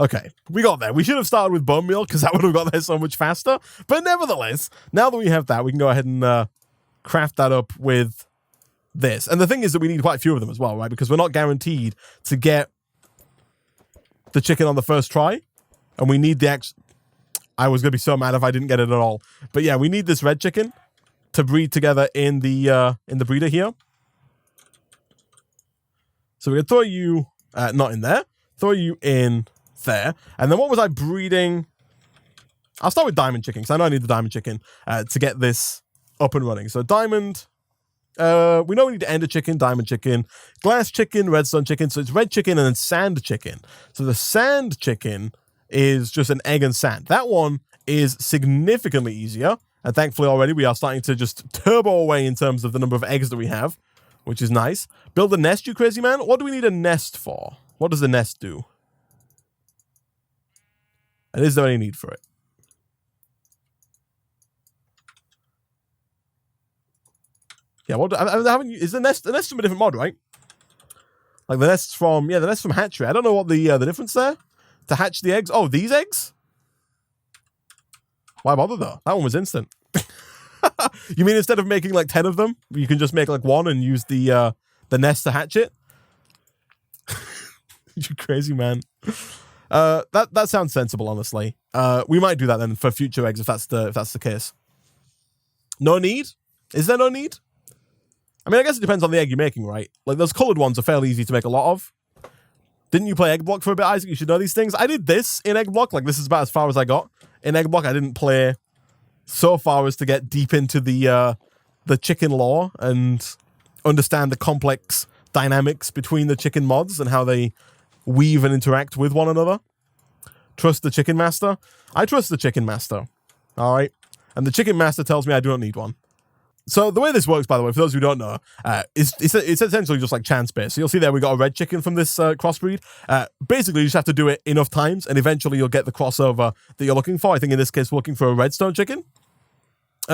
Okay, we got there. We should have started with bone meal because that would have got there so much faster. But nevertheless, now that we have that, we can go ahead and craft that up with this. And the thing is that we need quite a few of them as well, right? Because we're not guaranteed to get the chicken on the first try. And we need the I was going to be so mad if I didn't get it at all. But yeah, we need this red chicken to breed together in the breeder here. So we're going to throw you, not in there, throw you in there. And then what was I breeding? I'll start with diamond chicken, because I know I need the diamond chicken to get this up and running. So diamond, we know we need ender chicken, diamond chicken, glass chicken, redstone chicken. So it's red chicken and then sand chicken. So the sand chicken is just an egg and sand. That one is significantly easier. And thankfully already we are starting to just turbo away in terms of the number of eggs that we have, which is nice. Build a nest, you crazy man. What do we need a nest for? What does the nest do? And is there any need for it? Yeah, what is the nest from a different mod, right? Like the nest's from, the nest from hatchery. I don't know what the difference there. To hatch the eggs. Oh, these eggs? Why bother though? That one was instant. You mean instead of making like 10 of them, you can just make like one and use the nest to hatch it? You crazy man. That sounds sensible, honestly. We might do that then for future eggs if that's the case. No need? Is there no need? I mean, I guess it depends on the egg you're making, right? Like those colored ones are fairly easy to make a lot of. Didn't you play Egg Block for a bit, Isaac? You should know these things. I did this in Egg Block. Like, this is about as far as I got. In Egg Block, I didn't play so far as to get deep into the the chicken lore and understand the complex dynamics between the chicken mods and how they weave and interact with one another. Trust the chicken master. I trust the chicken master. All right. And the chicken master tells me I do not need one. So the way this works, by the way, for those who don't know, it's essentially just like chance based. So you'll see there we got a red chicken from this crossbreed. Basically, you just have to do it enough times, and eventually you'll get the crossover that you're looking for. I think in this case, we're looking for a redstone chicken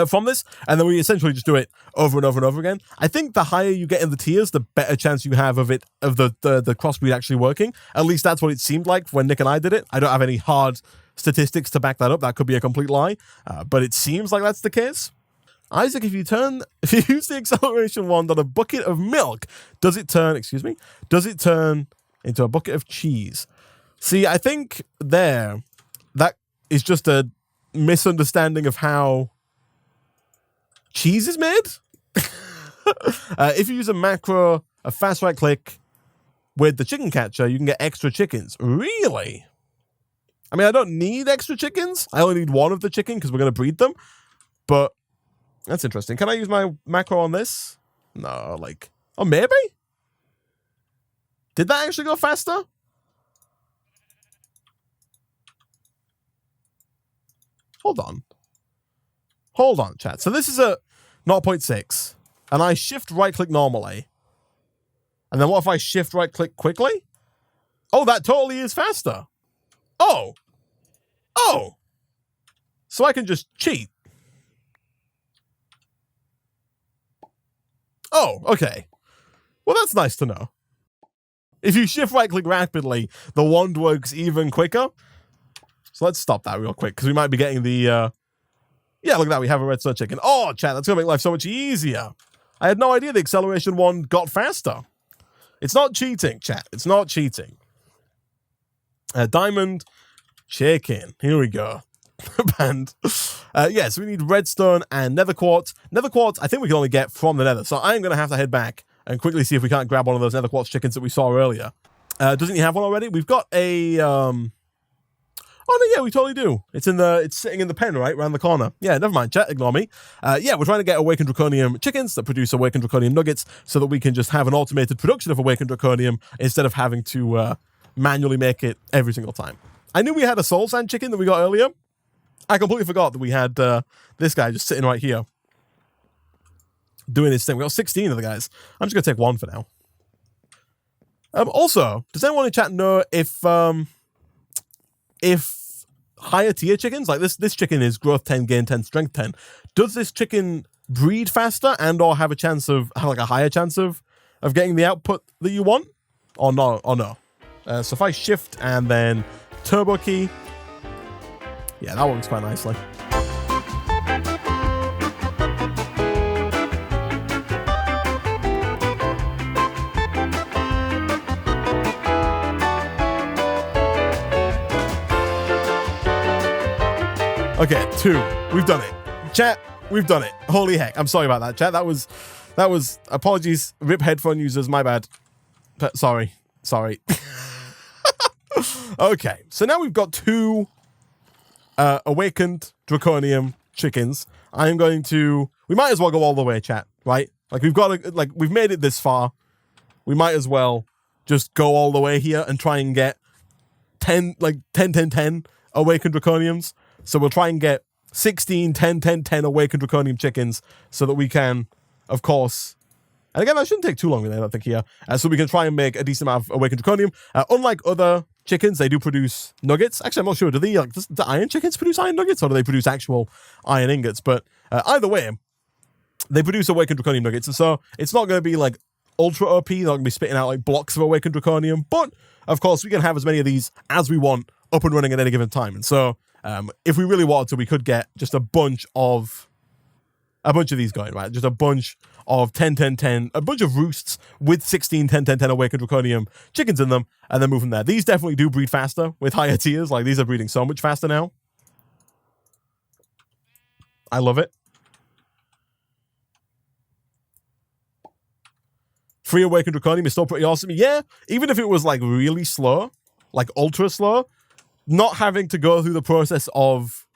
from this, and then we essentially just do it over and over and over again. I think the higher you get in the tiers, the better chance you have of the crossbreed actually working. At least that's what it seemed like when Nick and I did it. I don't have any hard statistics to back that up. That could be a complete lie, but it seems like that's the case. Isaac, if you use the acceleration wand on a bucket of milk, does it turn into a bucket of cheese? See, I think that is just a misunderstanding of how cheese is made. If you use a macro, a fast right click with the chicken catcher, you can get extra chickens. Really? I mean, I don't need extra chickens. I only need one of the chicken because we're going to breed them. But that's interesting. Can I use my macro on this? No, oh, maybe? Did that actually go faster? Hold on, chat. So this is a 0.6, and I shift right-click normally. And then what if I shift right-click quickly? Oh, that totally is faster. Oh. So I can just cheat. Oh, okay. Well, that's nice to know. If you shift right-click rapidly, the wand works even quicker. So let's stop that real quick, because we might be getting the... Yeah, look at that. We have a redstone chicken. Oh, chat, that's going to make life so much easier. I had no idea the acceleration wand got faster. It's not cheating, chat. It's not cheating. Diamond chicken. Here we go. And yeah, so we need redstone and nether quartz. Nether quartz, I think we can only get from the nether. So I'm going to have to head back and quickly see if we can't grab one of those nether quartz chickens that we saw earlier. Doesn't he have one already? We've got a... Oh, no, yeah, we totally do. It's sitting in the pen, right, around the corner. Yeah, never mind, chat, ignore me. Yeah, we're trying to get Awaken Draconium chickens that produce Awaken Draconium nuggets so that we can just have an automated production of Awaken Draconium instead of having to manually make it every single time. I knew we had a soul sand chicken that we got earlier. I completely forgot that we had this guy just sitting right here doing his thing. We got 16 of the guys. I'm just going to take one for now. Also, does anyone in chat know if higher tier chickens, like this chicken is growth 10, gain 10, strength 10, does this chicken breed faster and or have a higher chance of getting the output that you want? Or no? So if I shift and then turbo key, yeah, that works quite nicely. Okay, 2. We've done it. Chat, we've done it. Holy heck. I'm sorry about that, chat. That was apologies. RIP headphone users, my bad. Sorry. Okay, so now we've got 2 awakened Draconium chickens. We might as well go all the way, chat, right? We've made it this far. We might as well just go all the way here and try and get 10 awakened Draconiums. So we'll try and get 16, 10, 10, 10 Awakened Draconium chickens so that we can, of course... And again, that shouldn't take too long, I don't think, here. So we can try and make a decent amount of Awakened Draconium. Unlike other chickens, they do produce nuggets. Actually, I'm not sure. Do the iron chickens produce iron nuggets, or do they produce actual iron ingots? But either way, they produce Awakened Draconium nuggets. And so it's not going to be ultra OP. They're not going to be spitting out blocks of Awakened Draconium. But, of course, we can have as many of these as we want up and running at any given time. And so... if we really wanted to, we could get just a bunch of these going, right? Just a bunch of 10, 10, 10, a bunch of roosts with 16, 10, 10, 10 Awakened Draconium chickens in them, and then move from there. These definitely do breed faster with higher tiers. These are breeding so much faster now. I love it. Free Awakened Draconium is still pretty awesome. Yeah, even if it was really slow, ultra slow, not having to go through the process of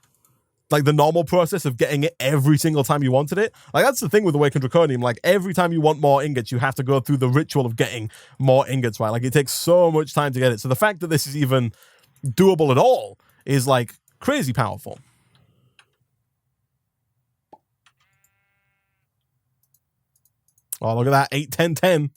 like the normal process of getting it every single time you wanted it. Like that's the thing with Awaken Draconium. Like every time you want more ingots, you have to go through the ritual of getting more ingots, right? Like it takes so much time to get it. So the fact that this is even doable at all is like crazy powerful. Oh, look at that. 8, 10, 10.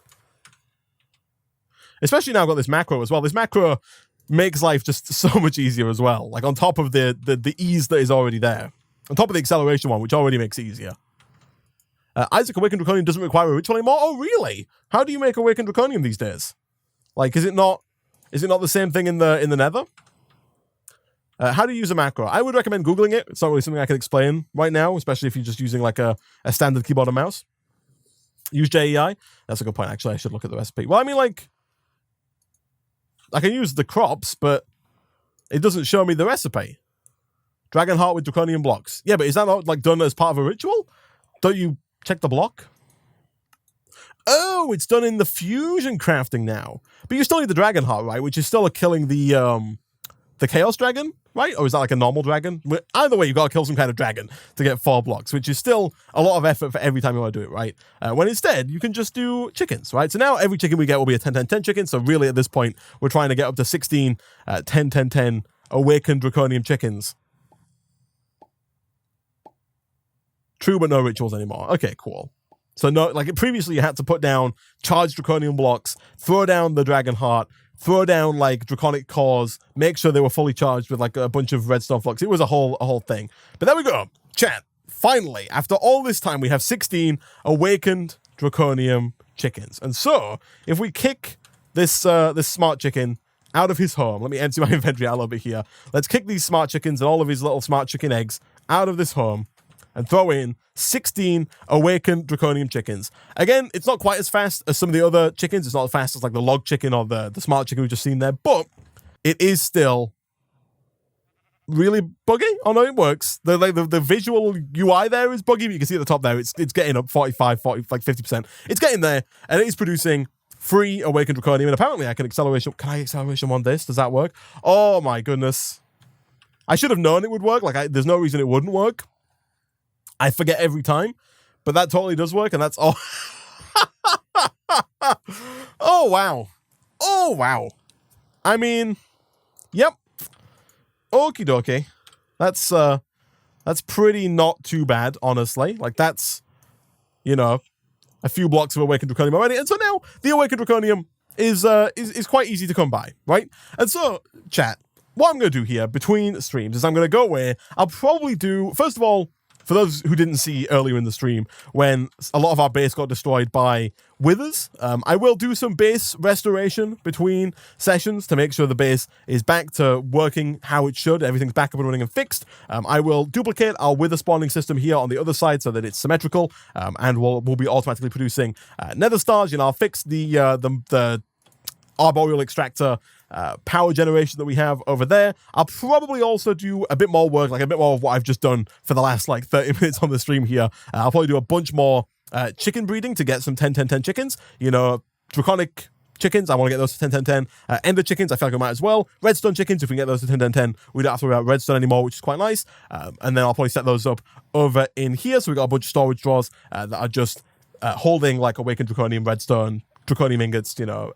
Especially now I've got this macro as well. This macro makes life just so much easier as well. Like on top of the ease that is already there. On top of the acceleration one, which already makes it easier. Isaac, Awaken Draconium doesn't require a ritual anymore? Oh, really? How do you make Awaken Draconium these days? Like, is it not the same thing in the nether? How do you use a macro? I would recommend Googling it. It's not really something I can explain right now, especially if you're just using like a standard keyboard and mouse. Use JEI. That's a good point, actually. I should look at the recipe. Well, I mean, like, I can use the crops, but it doesn't show me the recipe. Dragon heart with draconian blocks. Yeah, but is that not like done as part of a ritual? Don't you check the block? Oh, it's done in the fusion crafting now. But you still need the dragon heart, right? Which is still killing the chaos dragon, right? Or is that like a normal dragon? Either way, you've got to kill some kind of dragon to get 4 blocks, which is still a lot of effort for every time you want to do it, right? When instead, you can just do chickens, right? So now every chicken we get will be a 10-10-10 chicken. So really at this point, we're trying to get up to 16 10-10-10 Awakened Draconium chickens. True, but no rituals anymore. Okay, cool. So no, like previously you had to put down charged draconian blocks, throw down the dragon heart, throw down like draconic cores, make sure they were fully charged with like a bunch of redstone flux. It was a whole thing. But there we go. Chat. Finally, after all this time, we have 16 awakened draconium chickens. And so, if we kick this smart chicken out of his home, let me empty my inventory out a little bit here. Let's kick these smart chickens and all of his little smart chicken eggs out of this home and throw in 16 awakened draconium chickens. Again, it's not quite as fast as some of the other chickens. It's not as fast as like the log chicken or the smart chicken we've just seen there, but it is still really buggy. Oh no, it works. The visual UI there is buggy, but you can see at the top there, it's getting up 45, 40, like 50%. It's getting there, and it is producing 3 awakened draconium, and apparently I can acceleration. Can I acceleration on this? Does that work? Oh my goodness. I should have known it would work. Like, there's no reason it wouldn't work. I forget every time, but that totally does work, and that's all. Oh, wow. Oh, wow. I mean, yep. Okie dokie. That's pretty not too bad, honestly. Like, that's, you know, a few blocks of Awakened Draconium already. And so now the Awakened Draconium is quite easy to come by, right? And so, chat, what I'm going to do here between streams is I'm going to go away. I'll probably do, first of all, for those who didn't see earlier in the stream, when a lot of our base got destroyed by withers, I will do some base restoration between sessions to make sure the base is back to working how it should. Everything's back up and running and fixed. I will duplicate our wither spawning system here on the other side so that it's symmetrical, and we'll be automatically producing nether stars. You know, I'll fix the arboreal extractor power generation that we have over there. I'll probably also do a bit more work, like a bit more of what I've just done for the last like 30 minutes on the stream here. I'll probably do a bunch more chicken breeding to get some 10-10-10 chickens. You know, draconic chickens, I want to get those to 10-10-10. Ender chickens, I feel like I might as well. Redstone chickens, if we can get those to 10-10-10, we don't have to worry about redstone anymore, which is quite nice. And then I'll probably set those up over in here. So we got a bunch of storage drawers that are just holding like awakened draconium, redstone, draconium ingots, you know,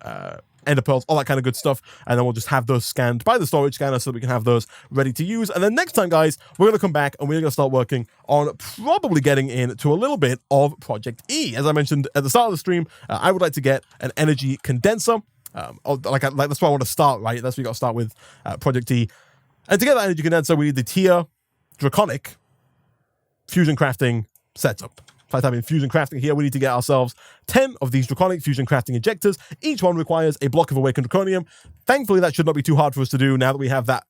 ender pearls, all that kind of good stuff, and then we'll just have those scanned by the storage scanner so that we can have those ready to use. And then next time, guys, we're going to come back and we're going to start working on probably getting into a little bit of Project E. As I mentioned at the start of the stream, I would like to get an energy condenser. That's where I want to start, right? That's where you got to start with Project E. And to get that energy condenser, we need the tier Draconic fusion crafting setup. If I type in fusion crafting here, we need to get ourselves 10 of these draconic fusion crafting injectors. Each one requires a block of awakened draconium. Thankfully, that should not be too hard for us to do now that we have that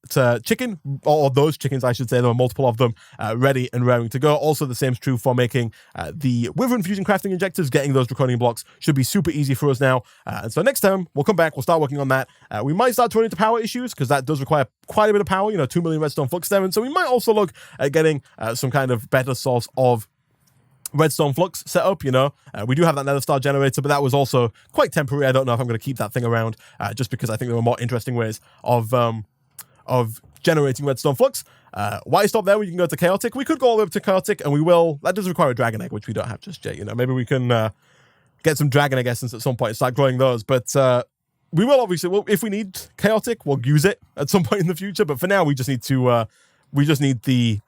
chicken, or those chickens, I should say. There are multiple of them ready and raring to go. Also, the same is true for making the wyvern fusion crafting injectors. Getting those draconium blocks should be super easy for us now. And so next time, we'll come back. We'll start working on that. We might start to run into power issues because that does require quite a bit of power. You know, 2 million redstone flux there. And so we might also look at getting some kind of better source of redstone flux set up. You know, we do have that nether star generator, but that was also quite temporary. I don't know if I'm going to keep that thing around just because I think there were more interesting ways of generating redstone flux. Why stop there? We can go to chaotic. We could go all the way up to chaotic, and we will. That does require a dragon egg, which we don't have just yet. You know, maybe we can get some dragon egg essence at some point and start growing those. But we will obviously. Well, if we need chaotic, we'll use it at some point in the future. But for now, we just need to. We just need the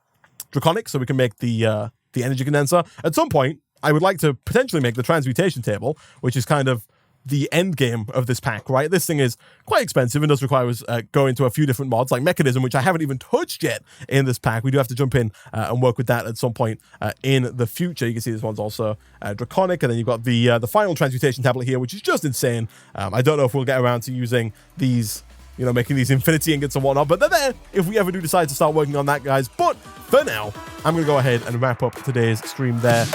draconic, so we can make the energy condenser. At some point, I would like to potentially make the transmutation table, which is kind of the end game of this pack, right? This thing is quite expensive and does require us going to a few different mods like mechanism, which I haven't even touched yet in this pack. We do have to jump in and work with that at some point in the future. You can see this one's also draconic, and then you've got the final transmutation tablet here, which is just insane. I don't know if we'll get around to using these, you know, making these infinity ingots and whatnot, but they're there if we ever do decide to start working on that, guys. But for now, I'm going to go ahead and wrap up today's stream there.